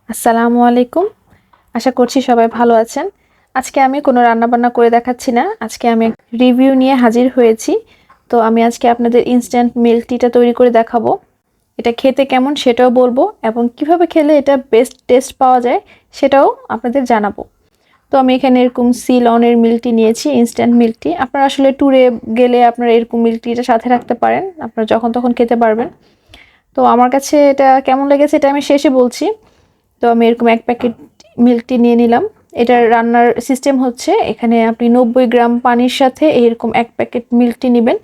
আসসালামু আলাইকুম। আশা করছি সবাই ভালো আছেন। আজকে আমি কোনো রান্নাবান্না করে দেখাচ্ছি না। আজকে আমি রিভিউ নিয়ে হাজির হয়েছি। তো আমি আজকে আপনাদের ইনস্ট্যান্ট মিল্ক টিটা তৈরি করে দেখাবো। এটা খেতে কেমন সেটাও বলবো এবং কিভাবে খেলে এটা বেস্ট টেস্ট পাওয়া যায় সেটাও আপনাদের জানাবো। তো আমি এখানে এরকম সিলনের মিল্ক টি নিয়েছি, ইনস্ট্যান্ট মিল্ক টি। আপনারা আসলে ট্যুরে গেলে আপনারা এরকম মিল্ক টিটা সাথে রাখতে পারেন। আপনারা যখন তখন খেতে পারবেন। তো আমার কাছে এটা কেমন লেগেছে এটা আমি শেষে বলছি। তো আমি এরকম 1 প্যাকেট মিল্ক টি নিয়ে নিলাম। এটার রান্নার সিস্টেম হচ্ছে এখানে আপনি 90 গ্রাম পানির সাথে এরকম 1 প্যাকেট মিল্ক টি নেবেন।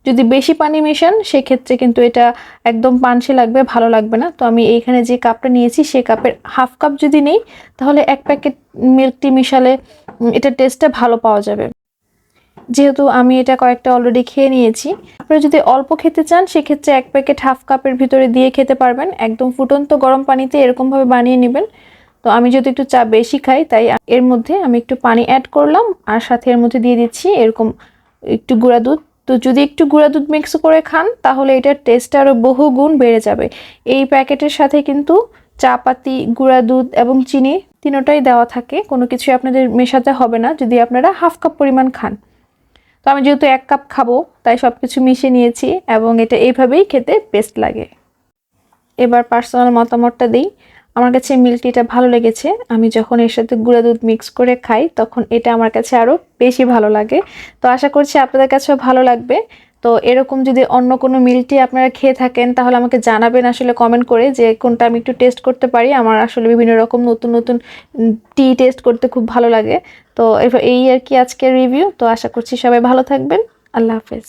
যদি বেশি পানি মেশান সেক্ষেত্রে কিন্তু এটা একদম পানসে লাগবে, ভালো লাগবে না। তো আমি এইখানে যে কাপটা নিয়েছি সেই কাপের হাফ কাপ যদি নেই তাহলে 1 প্যাকেট মিল্ক টি মিশালে এটার টেস্টটা ভালো পাওয়া যাবে। যেহেতু আমি এটা কয়েকটা অলরেডি খেয়ে নিয়েছি, আপনারা যদি অল্প খেতে চান সেক্ষেত্রে 1 প্যাকেট হাফ কাপের ভিতরে দিয়ে খেতে পারবেন। একদম ফুটন্ত গরম পানিতে এরকমভাবে বানিয়ে নেবেন। তো আমি যেহেতু একটু চা বেশি খাই তাই এর মধ্যে আমি একটু পানি অ্যাড করলাম আর সাথে এর মধ্যে দিয়ে দিচ্ছি এরকম একটু গুঁড়া দুধ। তো যদি একটু গুঁড়া দুধ মিক্স করে খান তাহলে এটার টেস্টটা আরও বহুগুণ বেড়ে যাবে। এই প্যাকেটের সাথে কিন্তু চা পাতি, গুঁড়া দুধ এবং চিনি তিনোটাই দেওয়া থাকে, কোনো কিছুই আপনাদের মেশাতে হবে না যদি আপনারা হাফ কাপ পরিমাণ খান। তো আমি যেহেতু 1 কাপ খাবো তাই সবকিছু মিশিয়ে নিয়েছি এবং এটা এইভাবেই খেতে বেস্ট লাগে। এবার পার্সোনাল মতামতটা দিই। আমার কাছে মিল্ক টিটা ভালো লেগেছে। আমি যখন এর সাথে গুঁড়া দুধ মিক্স করে খাই তখন এটা আমার কাছে আরও বেশি ভালো লাগে। তো আশা করছি আপনাদের কাছেও ভালো লাগবে। তো এরকম যদি অন্য কোনো মিল্ক টি আপনারা খেয়ে থাকেন তাহলে আমাকে জানাবেন আসলে কমেন্ট করে যে কোনটা আমি একটু টেস্ট করতে পারি। আমার আসলে বিভিন্ন রকম নতুন নতুন টি টেস্ট করতে খুব ভালো লাগে। তো এই আর কি আজকের রিভিউ। তো আশা করছি সবাই ভালো থাকবেন। আল্লাহ হাফেজ।